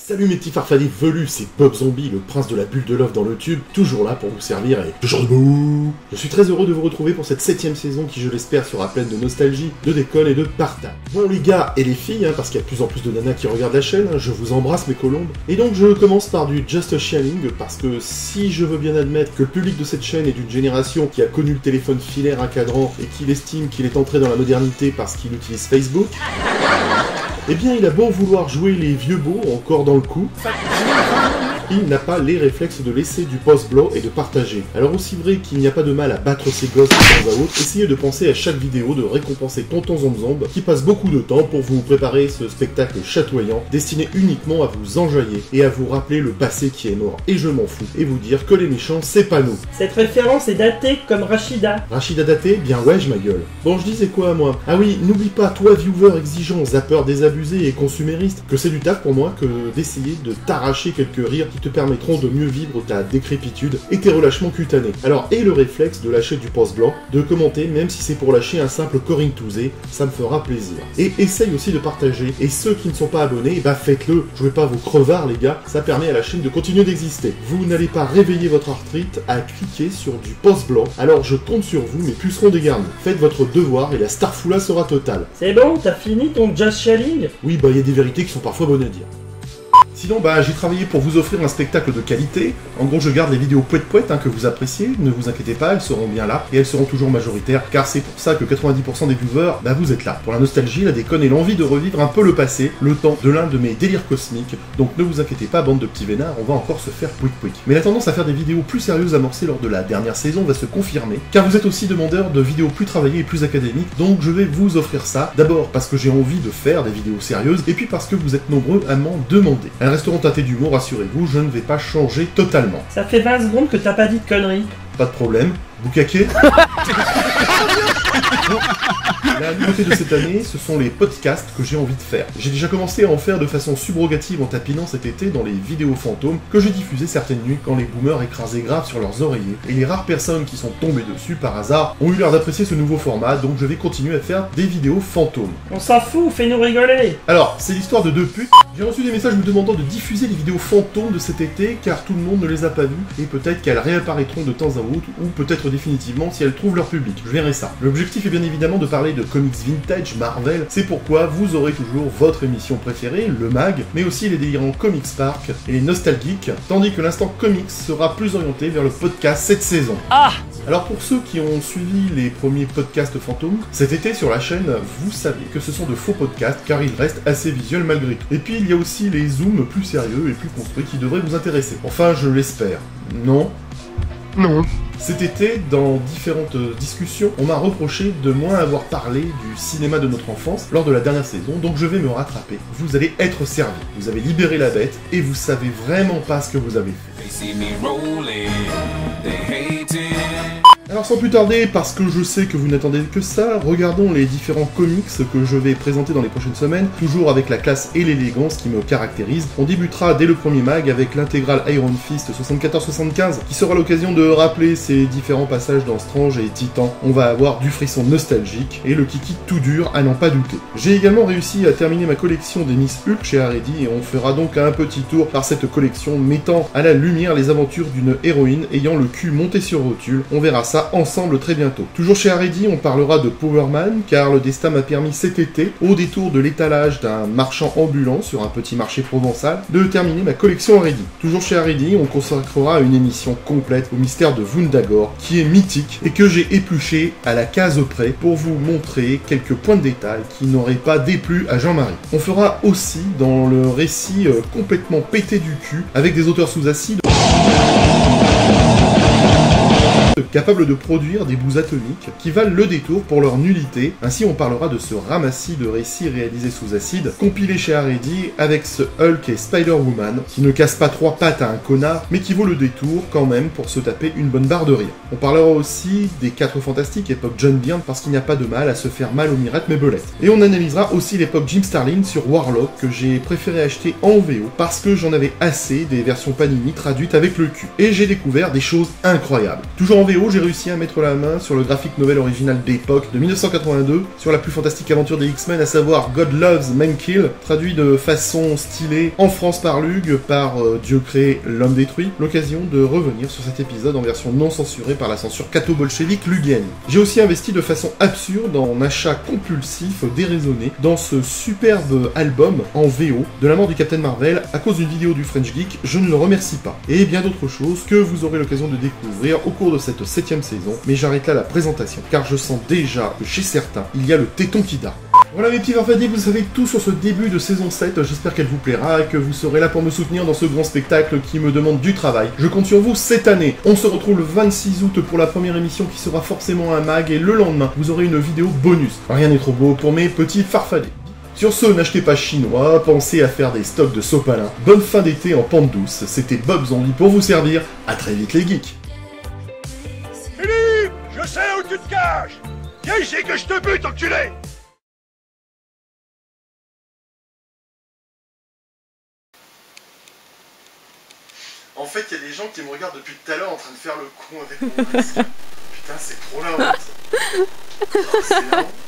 Salut mes petits farfadets velus, c'est Bob Zombie, le prince de la bulle de love dans le tube, toujours là pour vous servir et toujours debout. Je suis très heureux de vous retrouver pour cette 7ème saison qui, je l'espère, sera pleine de nostalgie, de déconne et de partage. Bon les gars et les filles, parce qu'il y a de plus en plus de nanas qui regardent la chaîne, je vous embrasse mes colombes. Et donc je commence par du Just Sharing, parce que si je veux bien admettre que le public de cette chaîne est d'une génération qui a connu le téléphone filaire à cadran et qu'il estime qu'il est entré dans la modernité parce qu'il utilise Facebook, eh bien il a beau vouloir jouer les vieux beaux encore dans le coup, il n'a pas les réflexes de laisser du post-blow et de partager. Alors aussi vrai qu'il n'y a pas de mal à battre ses gosses de temps à autre, essayez de penser à chaque vidéo de récompenser Tonton Zomzomb qui passe beaucoup de temps pour vous préparer ce spectacle chatoyant destiné uniquement à vous enjailler et à vous rappeler le passé qui est mort et je m'en fous et vous dire que les méchants c'est pas nous. Cette référence est datée comme Rachida. Rachida datée? Bien ouais je ma gueule. Bon je disais quoi moi? Ah oui, n'oublie pas toi viewer exigeant, zappeur désabusé et consumériste que c'est du taf pour moi que d'essayer de t'arracher quelques rires qui te permettront de mieux vivre ta décrépitude et tes relâchements cutanés. Alors, et le réflexe de lâcher du post blanc, de commenter même si c'est pour lâcher un simple Corinne Touzé, ça me fera plaisir. Et essaye aussi de partager, et ceux qui ne sont pas abonnés, bah faites-le, jouez pas vos crevards les gars, ça permet à la chaîne de continuer d'exister. Vous n'allez pas réveiller votre arthrite à cliquer sur du post blanc, alors je compte sur vous mes pucerons dégarnis. Faites votre devoir et la starfoula sera totale. C'est bon, t'as fini ton Just Sharing? Oui, bah il y a des vérités qui sont parfois bonnes à dire. Sinon, bah, j'ai travaillé pour vous offrir un spectacle de qualité. En gros, je garde les vidéos poète-poète que vous appréciez. Ne vous inquiétez pas, elles seront bien là. Et elles seront toujours majoritaires, car c'est pour ça que 90% des viewers, bah, vous êtes là. Pour la nostalgie, la déconne et l'envie de revivre un peu le passé, le temps de l'un de mes délires cosmiques. Donc ne vous inquiétez pas, bande de petits vénards, on va encore se faire pouic-pouic. Mais la tendance à faire des vidéos plus sérieuses amorcées lors de la dernière saison va se confirmer, car vous êtes aussi demandeurs de vidéos plus travaillées et plus académiques. Donc je vais vous offrir ça. D'abord parce que j'ai envie de faire des vidéos sérieuses, et puis parce que vous êtes nombreux à m'en demander. Elles resteront teintées d'humour, rassurez-vous, je ne vais pas changer totalement. Ça fait 20 secondes que t'as pas dit de conneries. Pas de problème. Boucaquet. La nouveauté de cette année, ce sont les podcasts que j'ai envie de faire. J'ai déjà commencé à en faire de façon subrogative en tapinant cet été dans les vidéos fantômes que j'ai diffusées certaines nuits quand les boomers écrasaient grave sur leurs oreillers. Et les rares personnes qui sont tombées dessus par hasard ont eu l'air d'apprécier ce nouveau format, donc je vais continuer à faire des vidéos fantômes. On s'en fout, fais-nous rigoler. Alors, c'est l'histoire de deux putes. J'ai reçu des messages me demandant de diffuser les vidéos fantômes de cet été car tout le monde ne les a pas vues et peut-être qu'elles réapparaîtront de temps à autre ou peut-être définitivement si elles trouvent leur public. Je verrai ça. L'objectif est bien évidemment de parler de comics vintage, Marvel, c'est pourquoi vous aurez toujours votre émission préférée, le mag, mais aussi les délirants Comics Park et les nostalgiques, tandis que l'instant comics sera plus orienté vers le podcast cette saison. Ah! Alors pour ceux qui ont suivi les premiers podcasts fantômes, cet été sur la chaîne, vous savez que ce sont de faux podcasts car ils restent assez visuels malgré tout. Et puis il y a aussi les zooms plus sérieux et plus construits qui devraient vous intéresser. Enfin, je l'espère. Non? Non. Cet été, dans différentes discussions, on m'a reproché de moins avoir parlé du cinéma de notre enfance lors de la dernière saison, donc je vais me rattraper. Vous allez être servis. Vous avez libéré la bête et vous savez vraiment pas ce que vous avez fait. Alors sans plus tarder, parce que je sais que vous n'attendez que ça, regardons les différents comics que je vais présenter dans les prochaines semaines, toujours avec la classe et l'élégance qui me caractérisent. On débutera dès le premier mag avec l'intégrale Iron Fist 74-75, qui sera l'occasion de rappeler ces différents passages dans Strange et Titan. On va avoir du frisson nostalgique et le kiki tout dur à n'en pas douter. J'ai également réussi à terminer ma collection des Miss Hulk chez Haredi et on fera donc un petit tour par cette collection mettant à la lumière les aventures d'une héroïne ayant le cul monté sur rotule. On verra ça ensemble très bientôt. Toujours chez Haredi, on parlera de Power Man, car le destin m'a permis cet été, au détour de l'étalage d'un marchand ambulant sur un petit marché provençal, de terminer ma collection Haredi. Toujours chez Haredi, on consacrera une émission complète au mystère de Wundagore, qui est mythique et que j'ai épluché à la case près pour vous montrer quelques points de détail qui n'auraient pas déplu à Jean-Marie. On fera aussi dans le récit complètement pété du cul, avec des auteurs sous acide, capables de produire des bouts atomiques qui valent le détour pour leur nullité. Ainsi, on parlera de ce ramassis de récits réalisés sous acide, compilé chez Haredi avec ce Hulk et Spider-Woman, qui ne casse pas trois pattes à un connard, mais qui vaut le détour quand même pour se taper une bonne barre de rire. On parlera aussi des 4 Fantastiques époque John Byrne, parce qu'il n'y a pas de mal à se faire mal aux mirettes mais belettes. Et on analysera aussi l'époque Jim Starlin sur Warlock, que j'ai préféré acheter en VO, parce que j'en avais assez des versions Panini traduites avec le cul. Et j'ai découvert des choses incroyables. Toujours en VO, j'ai réussi à mettre la main sur le graphic novel original d'époque de 1982, sur la plus fantastique aventure des X-Men, à savoir God Loves Mankill, traduit de façon stylée en France par Lug, par Dieu créé, l'homme détruit, l'occasion de revenir sur cet épisode en version non censurée par la censure catho-bolchevique lugienne. J'ai aussi investi de façon absurde en achat compulsif déraisonné dans ce superbe album en VO de la mort du Captain Marvel à cause d'une vidéo du French Geek, je ne le remercie pas. Et bien d'autres choses que vous aurez l'occasion de découvrir au cours de cette 7ème saison, mais j'arrête là la présentation, car je sens déjà que chez certains, il y a le téton qui dard. Voilà mes petits farfadis, vous savez tout sur ce début de saison 7, j'espère qu'elle vous plaira et que vous serez là pour me soutenir dans ce grand spectacle qui me demande du travail. Je compte sur vous cette année. On se retrouve le 26 août pour la première émission qui sera forcément un mag et le lendemain, vous aurez une vidéo bonus. Rien n'est trop beau pour mes petits farfadis. Sur ce, n'achetez pas chinois, pensez à faire des stocks de sopalin. Bonne fin d'été en pente douce, c'était Bob Zombie pour vous servir, à très vite les geeks. Philippe, je sais où tu te caches. Viens ici que je te bute, enculé. En fait, il y a des gens qui me regardent depuis tout à l'heure en train de faire le con avec mon masque. Putain, c'est trop la honte. Oh, c'est la honte.